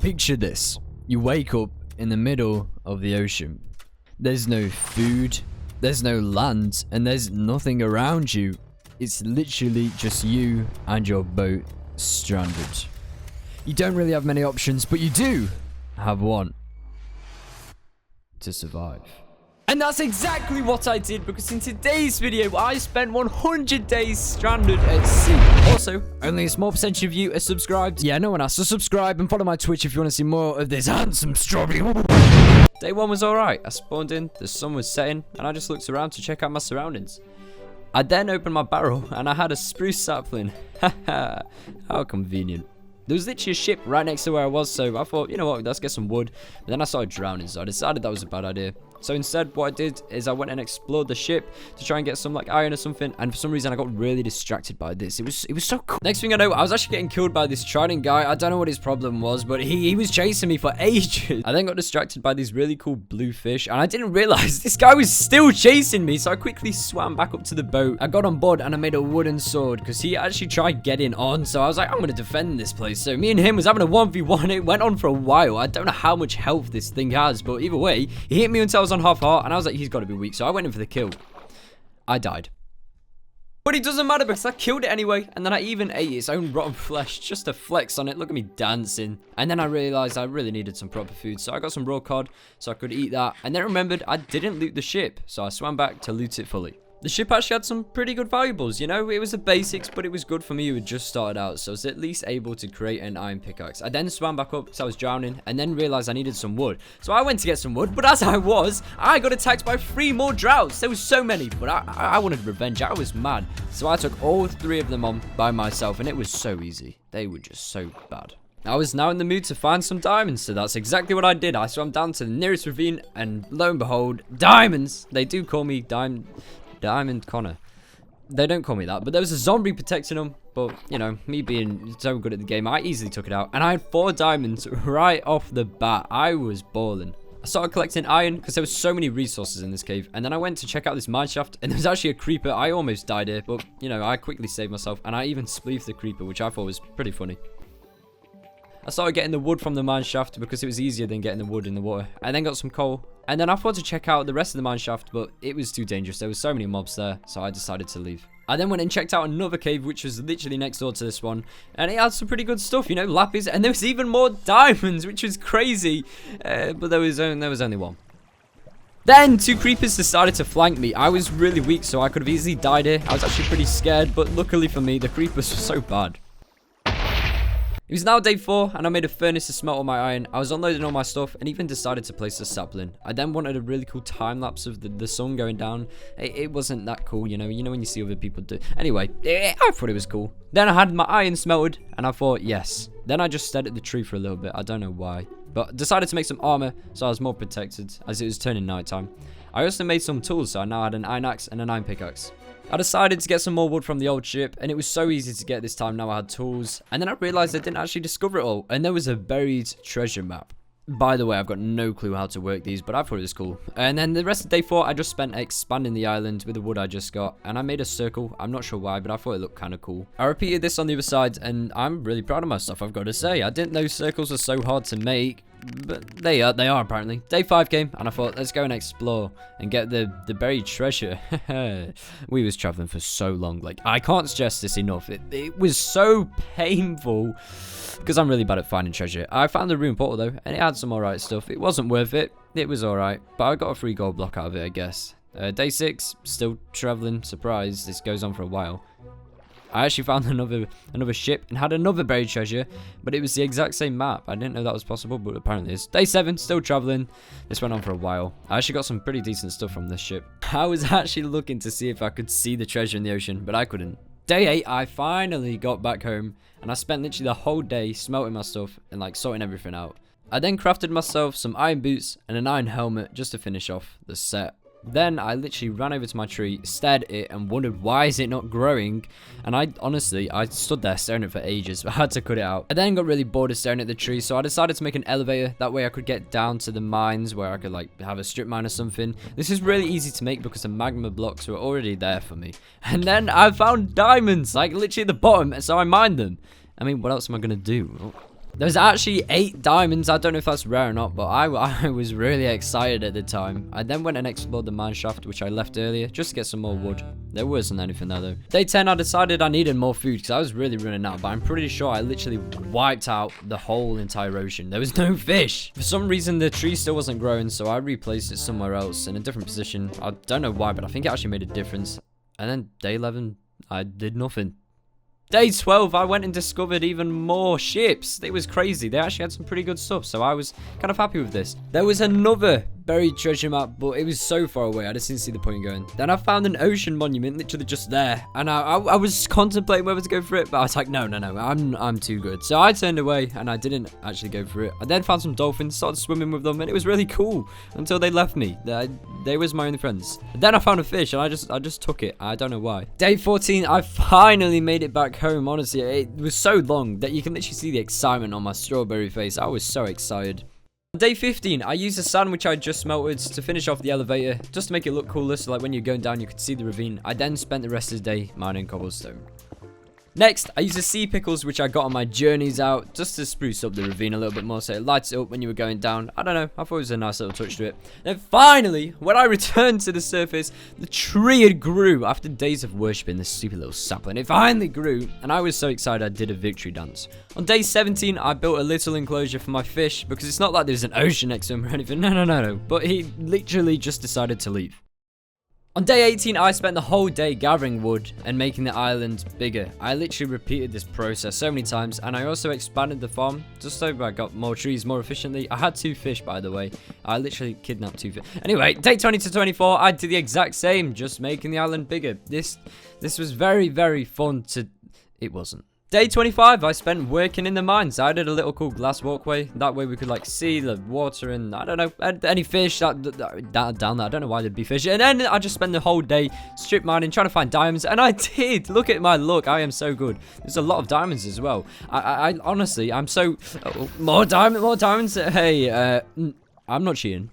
Picture this. You wake up in the middle of the ocean. There's no food, there's no land, and there's nothing around you. It's literally just you and your boat stranded. You don't really have many options, but you do have one. To survive. And that's exactly what I did, because in today's video, I spent 100 days stranded at sea. Also, only a small percentage of you are subscribed. Yeah, no one has to subscribe and follow my Twitch if you want to see more of this handsome strawberry. Day one was alright. I spawned in, the sun was setting, and I just looked around to check out my surroundings. I then opened my barrel, and I had a spruce sapling. Haha, how convenient. There was literally a ship right next to where I was, so I thought, you know what, let's get some wood. But then I started drowning, so I decided that was a bad idea. So instead, what I did is I went and explored the ship to try and get some like iron or something, and for some reason I got really distracted by this. It was so cool. Next thing I know, I was actually getting killed by this trident guy. I don't know what his problem was, but he was chasing me for ages. I then got distracted by these really cool blue fish, and I didn't realize this guy was still chasing me, so I quickly swam back up to the boat. I got on board and I made a wooden sword because he actually tried getting on, so I was like, I'm gonna defend this place. So me and him was having a 1v1. It went on for a while. I don't know how much health this thing has, but either way, he hit me until I was on half heart, and I was like, he's got to be weak, so I went in for the kill. I died. But it doesn't matter because I killed it anyway, and then I even ate its own rotten flesh just to flex on it. Look at me dancing. And then I realized I really needed some proper food, so I got some raw cod so I could eat that, and then remembered I didn't loot the ship, so I swam back to loot it fully. The ship actually had some pretty good valuables, you know. It was the basics, but it was good for me who had just started out, so I was at least able to create an iron pickaxe. I then swam back up because I was drowning, and then realized I needed some wood. So I went to get some wood, but as I got attacked by 3 more droughts. There was so many, but I wanted revenge. I was mad. So I took all 3 of them on by myself, and it was so easy. They were just so bad. I was now in the mood to find some diamonds, so that's exactly what I did. I swam down to the nearest ravine, and lo and behold, diamonds! They do call me Diamond Connor. They don't call me that, but there was a zombie protecting them. But, you know, me being so good at the game, I easily took it out. And I had 4 diamonds right off the bat. I was balling. I started collecting iron because there was so many resources in this cave. And then I went to check out this mineshaft, and there was actually a creeper. I almost died here, but, you know, I quickly saved myself. And I even spleefed the creeper, which I thought was pretty funny. I started getting the wood from the mine shaft because it was easier than getting the wood in the water. I then got some coal. And then I thought to check out the rest of the mine shaft, but it was too dangerous. There were so many mobs there, so I decided to leave. I then went and checked out another cave, which was literally next door to this one. And it had some pretty good stuff, you know, lapis. And there was even more diamonds, which was crazy. But there was only one. Then 2 creepers decided to flank me. I was really weak, so I could have easily died here. I was actually pretty scared, but luckily for me, the creepers were so bad. It was now day 4, and I made a furnace to smelt all my iron. I was unloading all my stuff, and even decided to place a sapling. I then wanted a really cool time lapse of the sun going down. It wasn't that cool, you know when you see other people do. Anyway, I thought it was cool. Then I had my iron smelted, and I thought, yes. Then I just stared at the tree for a little bit. I don't know why, but decided to make some armor, so I was more protected as it was turning nighttime. I also made some tools, so I now had an iron axe and an iron pickaxe. I decided to get some more wood from the old ship, and it was so easy to get this time now I had tools. And then I realized I didn't actually discover it all, and there was a buried treasure map. By the way, I've got no clue how to work these, but I thought it was cool. And then the rest of day 4, I just spent expanding the island with the wood I just got, and I made a circle. I'm not sure why, but I thought it looked kind of cool. I repeated this on the other side, and I'm really proud of myself, I've got to say. I didn't know circles were so hard to make, but they are apparently. Day 5 came, and I thought, let's go and explore and get the buried treasure. We was traveling for so long. Like, I can't stress this enough. It was so painful because I'm really bad at finding treasure. I found the rune portal though, and it had some alright stuff. It wasn't worth it. It was alright, but I got a 3 gold block out of it, I guess. Day 6, still traveling. Surprise, this goes on for a while. I actually found another ship and had another buried treasure, but it was the exact same map. I didn't know that was possible, but apparently it's. Day 7, still traveling. This went on for a while. I actually got some pretty decent stuff from this ship. I was actually looking to see if I could see the treasure in the ocean, but I couldn't. Day 8, I finally got back home, and I spent literally the whole day smelting my stuff and like sorting everything out. I then crafted myself some iron boots and an iron helmet just to finish off the set. Then I literally ran over to my tree, stared at it, and wondered why is it not growing. And I stood there staring at it for ages, but I had to cut it out. I then got really bored of staring at the tree, so I decided to make an elevator. That way I could get down to the mines where I could like have a strip mine or something. This is really easy to make because the magma blocks were already there for me. And then I found diamonds, like literally at the bottom, so I mined them. I mean, what else am I gonna do? There's actually 8 diamonds. I don't know if that's rare or not, but I was really excited at the time. I then went and explored the mine shaft, which I left earlier, just to get some more wood. There wasn't anything there, though. Day 10, I decided I needed more food, because I was really running out, but I'm pretty sure I literally wiped out the whole entire ocean. There was no fish. For some reason, the tree still wasn't growing, so I replaced it somewhere else in a different position. I don't know why, but I think it actually made a difference. And then day 11, I did nothing. Day 12, I went and discovered even more ships. It was crazy. They actually had some pretty good stuff, so I was kind of happy with this. There was another buried treasure map, but it was so far away, I just didn't see the point in going. Then I found an ocean monument literally just there, and I was contemplating whether to go for it, but I was like, no, I'm too good. So I turned away, and I didn't actually go for it. I then found some dolphins, started swimming with them, and it was really cool until they left me. They was my only friends. Then I found a fish, and I just took it. I don't know why. Day 14, I finally made it back home. Honestly, it was so long that you can literally see the excitement on my strawberry face. I was so excited. On day 15, I used the sand which I just smelted to finish off the elevator, just to make it look cooler, so like when you're going down you could see the ravine. I then spent the rest of the day mining cobblestone. Next, I used the sea pickles which I got on my journeys out, just to spruce up the ravine a little bit more so it lights it up when you were going down. I don't know, I thought it was a nice little touch to it. Then finally, when I returned to the surface, the tree had grew after days of worshipping this stupid little sapling. It finally grew, and I was so excited I did a victory dance. On day 17, I built a little enclosure for my fish, because it's not like there's an ocean next to him or anything. No. But he literally just decided to leave. On day 18, I spent the whole day gathering wood and making the island bigger. I literally repeated this process so many times, and I also expanded the farm just so I got more trees more efficiently. I had 2 fish, by the way. I literally kidnapped 2 fish. Anyway, day 20 to 24, I did the exact same, just making the island bigger. This was very, very fun to... It wasn't. Day 25, I spent working in the mines. I did a little cool glass walkway. That way we could like see the water and I don't know, any fish down there. I don't know why there'd be fish. And then I just spent the whole day strip mining, trying to find diamonds. And I did. Look at my luck. I am so good. There's a lot of diamonds as well. I honestly, I'm so... more diamonds. Hey, I'm not cheating.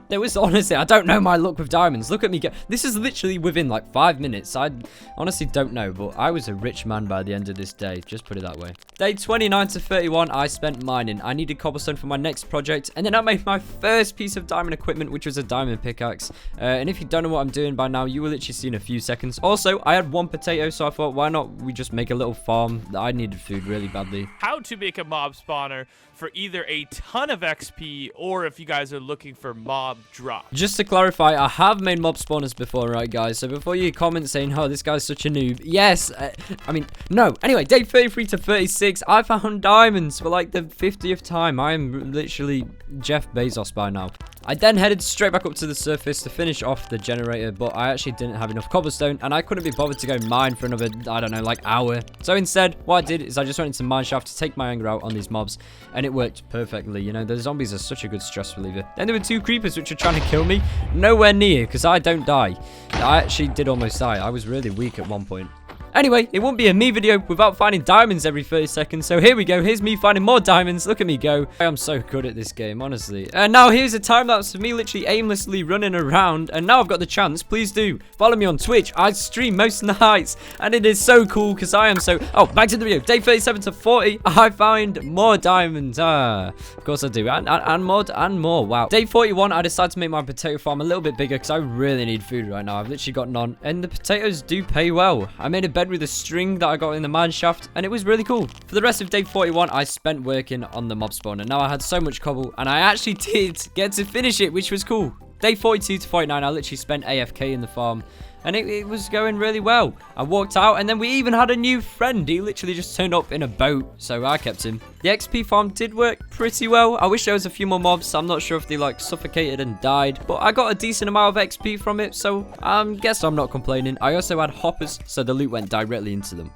There was, honestly, I don't know my luck with diamonds. Look at me go. This is literally within like 5 minutes. I honestly don't know, but I was a rich man by the end of this day. Just put it that way. Day 29 to 31, I spent mining. I needed cobblestone for my next project, and then I made my first piece of diamond equipment, which was a diamond pickaxe. And if you don't know what I'm doing by now, you will literally see in a few seconds. Also, I had 1 potato, so I thought, why not we just make a little farm? I needed food really badly. How to make a mob spawner for either a ton of XP or if you guys are looking for mob drop. Just to clarify, I have made mob spawners before, right, guys? So before you comment saying, oh, this guy's such a noob. Yes, I mean, no. Anyway, day 33 to 36, I found diamonds for like the 50th time. I am literally Jeff Bezos by now. I then headed straight back up to the surface to finish off the generator, but I actually didn't have enough cobblestone, and I couldn't be bothered to go mine for another, I don't know, like hour. So instead, what I did is I just went into mine shaft to take my anger out on these mobs, and it worked perfectly. You know, the zombies are such a good stress reliever. Then there were 2 creepers which were trying to kill me. Nowhere near, because I don't die. I actually did almost die. I was really weak at one point. Anyway, it wouldn't be a me video without finding diamonds every 30 seconds. So here we go. Here's me finding more diamonds. Look at me go. I am so good at this game, honestly. And now here's a time lapse of me literally aimlessly running around. And now I've got the chance. Please do follow me on Twitch. I stream most nights. And it is so cool because I am so... Oh, back to the video. Day 37 to 40. I find more diamonds. Of course I do. And more. Wow. Day 41, I decided to make my potato farm a little bit bigger because I really need food right now. I've literally got none. And the potatoes do pay well. I made a bed with a string that I got in the mine shaft, and it was really cool. For the rest of day 41, I spent working on the mob spawner. Now I had so much cobble, and I actually did get to finish it, which was cool. Day 42 to 49, I literally spent AFK in the farm, and it was going really well. I walked out, and then we even had a new friend. He literally just turned up in a boat, so I kept him. The XP farm did work pretty well. I wish there was a few more mobs. I'm not sure if they like suffocated and died, but I got a decent amount of XP from it, so I guess I'm not complaining. I also had hoppers, so the loot went directly into them.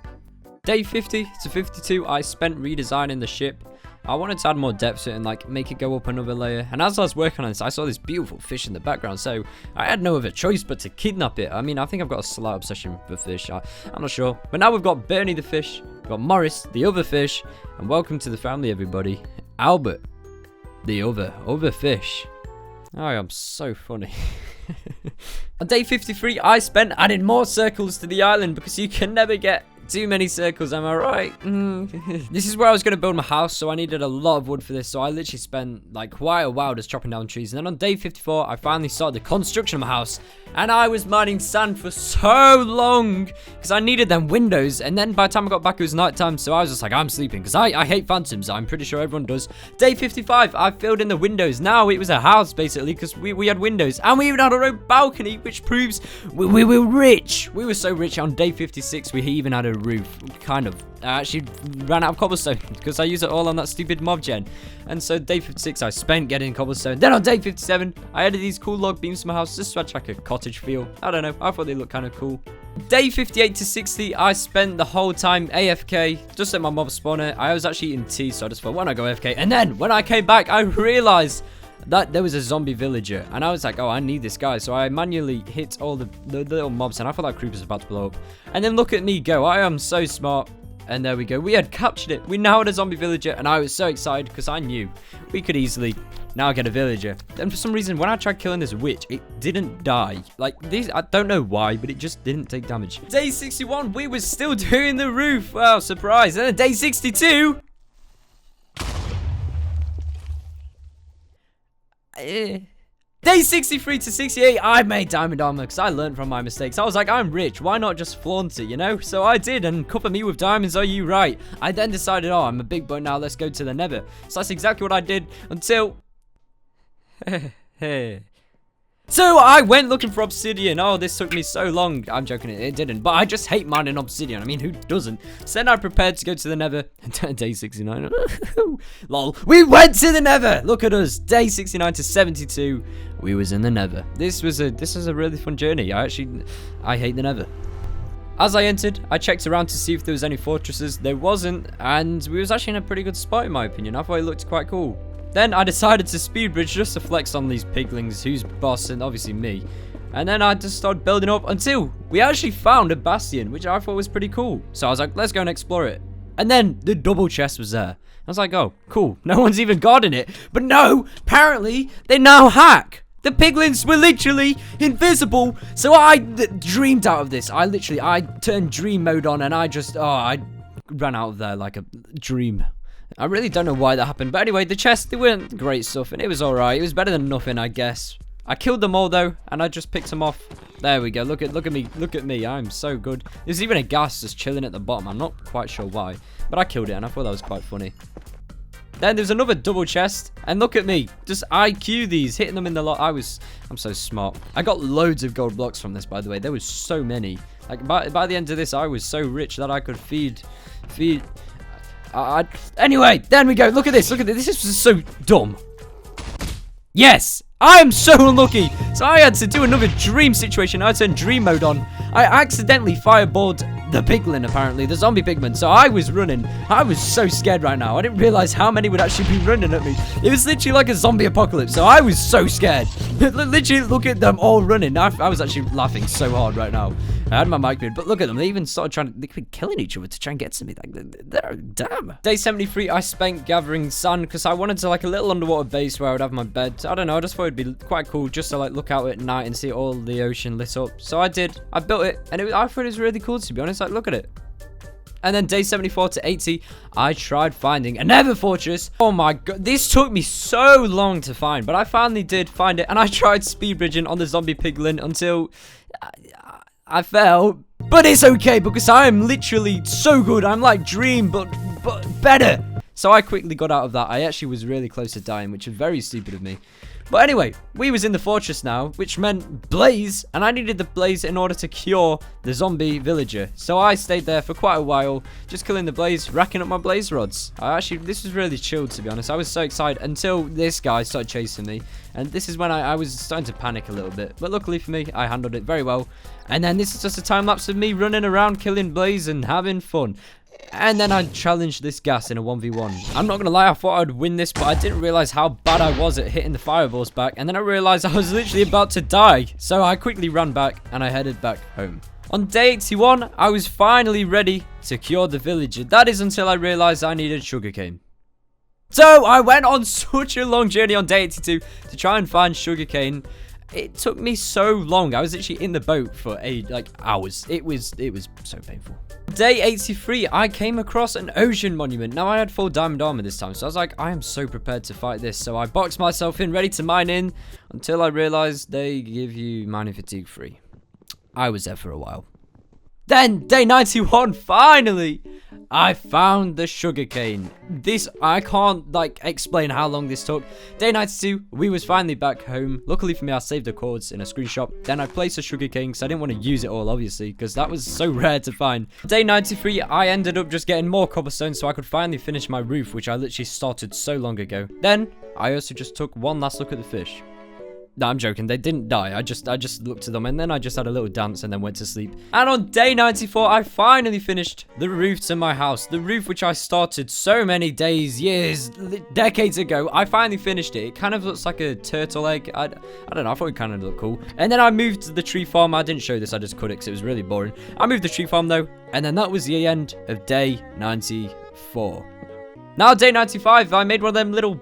Day 50 to 52, I spent redesigning the ship. I wanted to add more depth to it and like make it go up another layer. And as I was working on this, I saw this beautiful fish in the background. So I had no other choice but to kidnap it. I mean, I think I've got a slight obsession with fish. I'm not sure. But now we've got Bernie the fish. We've got Morris, the other fish. And welcome to the family, everybody. Albert, the other fish. Oh, I'm so funny. On day 53, I spent adding more circles to the island because you can never get Too many circles, am I right? This is where I was going to build my house, so I needed a lot of wood for this. So I literally spent like quite a while just chopping down trees. And then on day 54, I finally started the construction of my house. And I was mining sand for so long because I needed them windows. And then by the time I got back, it was nighttime. So I was just like, I'm sleeping because I hate phantoms. I'm pretty sure everyone does. Day 55, I filled in the windows. Now it was a house basically because we had windows. And we even had our own balcony, which proves we were rich. We were so rich. On day 56, we even had a roof. Kind of. I actually ran out of cobblestone because I used it all on that stupid mob gen. And so day 56, I spent getting cobblestone. Then on day 57, I added these cool log beams to my house just to add like a cottage feel. I don't know. I thought they looked kind of cool. Day 58 to 60, I spent the whole time AFK, just at my mob spawner. I was actually eating tea, so I just thought, why not go AFK? And then when I came back, I realized that there was a zombie villager, and I was like, oh, I need this guy. So I manually hit all the little mobs, and I thought that creeper was about to blow up. And then look at me go. I am so smart. And there we go. We had captured it. We now had a zombie villager, and I was so excited because I knew we could easily now get a villager. And for some reason, when I tried killing this witch, it didn't die. Like, this, I don't know why, but it just didn't take damage. Day 61, we were still doing the roof. Wow, surprise. And then day 62... Day 63 to 68, I made diamond armor because I learned from my mistakes. I was like, I'm rich. Why not just flaunt it, you know? So I did, and cover me with diamonds, are you right? I then decided, oh, I'm a big boy now. Let's go to the nether. So that's exactly what I did until... So I went looking for obsidian. Oh, this took me so long. I'm joking, it didn't. But I just hate mining obsidian. I mean, who doesn't? So then I prepared to go to the nether. Day 69. Lol. We went to the nether. Look at us. Day 69 to 72. We was in the nether. This was a really fun journey. I hate the nether. As I entered, I checked around to see if there was any fortresses. There wasn't. And we was actually in a pretty good spot, in my opinion. I thought it looked quite cool. Then I decided to speed bridge just to flex on these piglings, who's boss, and obviously me. And then I just started building up until we actually found a bastion, which I thought was pretty cool. So I was like, let's go and explore it. And then the double chest was there. I was like, oh, cool. No one's even guarding it. But no, apparently they now hack. The piglins were literally invisible. So I dreamed out of this. I turned dream mode on, and I ran out of there like a dream. I really don't know why that happened. But anyway, the chests, they weren't great stuff, and it was alright. It was better than nothing, I guess. I killed them all, though, and I just picked them off. There we go. Look at me. Look at me. I'm so good. There's even a ghast just chilling at the bottom. I'm not quite sure why. But I killed it, and I thought that was quite funny. Then there's another double chest, and look at me. Just IQ these, hitting them in the lot. I'm so smart. I got loads of gold blocks from this, by the way. There was so many. Like, by the end of this, I was so rich that I could feed... Anyway, then we go. Look at this. Look at this. This is so dumb. Yes, I am so unlucky. So I had to do another dream situation. I turned dream mode on. I accidentally fireballed the piglin, apparently, the zombie pigman. So I was running. I was so scared right now. I didn't realize how many would actually be running at me. It was literally like a zombie apocalypse. So I was so scared. Literally, look at them all running. I was actually laughing so hard right now. I had my mic muted, but look at them. They even started they could be killing each other to try and get to me. Like, damn. Day 73, I spent gathering sand because I wanted to like a little underwater base where I would have my bed. I don't know. I just thought it'd be quite cool just to like look out at night and see all the ocean lit up. So I did. I built it, and I thought it was really cool, to be honest. Like, look at it. And then day 74 to 80, I tried finding a nether fortress. Oh my god, this took me so long to find, but I finally did find it, and I tried speed bridging on the zombie piglin until I fell. But it's okay because I am literally so good. I'm like Dream, but better. So I quickly got out of that. I actually was really close to dying, which was very stupid of me. But anyway, we was in the fortress now, which meant blaze, and I needed the blaze in order to cure the zombie villager. So I stayed there for quite a while, just killing the blaze, racking up my blaze rods. This was really chilled, to be honest. I was so excited until this guy started chasing me, and this is when I was starting to panic a little bit. But luckily for me, I handled it very well. And then this is just a time lapse of me running around killing blaze and having fun. And then I challenged this gas in a 1v1. I'm not gonna lie, I thought I'd win this, but I didn't realize how bad I was at hitting the fireballs back. And then I realized I was literally about to die. So I quickly ran back and I headed back home. On day 81, I was finally ready to cure the villager. That is until I realized I needed sugarcane. So I went on such a long journey on day 82 to try and find sugarcane. It took me so long. I was actually in the boat for like hours. It was so painful. Day 83, I came across an ocean monument. Now, I had full diamond armor this time, so I was like, I am so prepared to fight this. So I boxed myself in, ready to mine in, until I realized they give you mining fatigue free. I was there for a while. Then, day 91, finally, I found the sugarcane. This, I can't, like, explain how long this took. Day 92, we was finally back home. Luckily for me, I saved the cords in a screenshot. Then I placed the sugarcane, because I didn't want to use it all, obviously, because that was so rare to find. Day 93, I ended up just getting more cobblestone, so I could finally finish my roof, which I literally started so long ago. Then, I also just took one last look at the fish. No, I'm joking. They didn't die. I just looked at them, and then I just had a little dance and then went to sleep. And on day 94, I finally finished the roof to my house. The roof which I started so many days, years, decades ago. I finally finished it. It kind of looks like a turtle egg. I don't know. I thought it kind of looked cool. And then I moved to the tree farm. I didn't show this. I just cut it because it was really boring. I moved the tree farm, though. And then that was the end of day 94. Now, day 95, I made one of them little,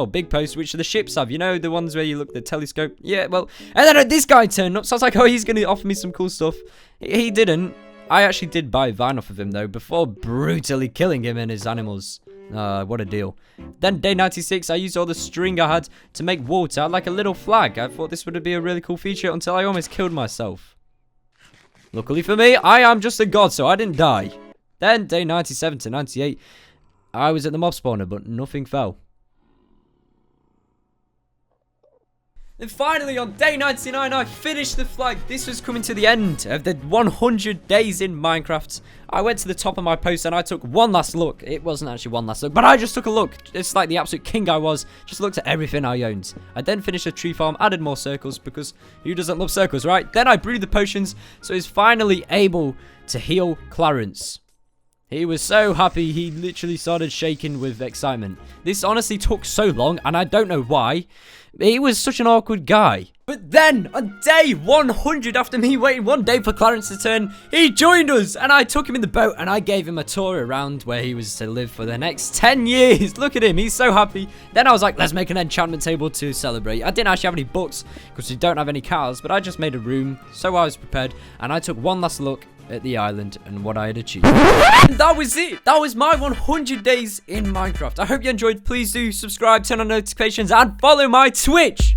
big posts, which the ships have. You know, the ones where you look at the telescope? Yeah, well, and then this guy turned up, so I was like, oh, he's going to offer me some cool stuff. He didn't. I actually did buy a vine off of him, though, before brutally killing him and his animals. What a deal. Then, day 96, I used all the string I had to make water like a little flag. I thought this would be a really cool feature until I almost killed myself. Luckily for me, I am just a god, so I didn't die. Then, day 97 to 98... I was at the mob spawner, but nothing fell. And finally, on day 99, I finished the flag. This was coming to the end of the 100 days in Minecraft. I went to the top of my post and I took one last look. It wasn't actually one last look, but I just took a look. It's like the absolute king I was. Just looked at everything I owned. I then finished a tree farm, added more circles, because who doesn't love circles, right? Then I brewed the potions, so he's finally able to heal Clarence. He was so happy, he literally started shaking with excitement. This honestly took so long, and I don't know why. He was such an awkward guy. But then, on day 100, after me waiting one day for Clarence to turn, he joined us, and I took him in the boat, and I gave him a tour around where he was to live for the next 10 years. Look at him, he's so happy. Then I was like, let's make an enchantment table to celebrate. I didn't actually have any books, because we don't have any cows, but I just made a room, so I was prepared, and I took one last look at the island and what I had achieved. And that was it. That was my 100 days in Minecraft. I hope you enjoyed. Please do subscribe, turn on notifications, and follow my Twitch.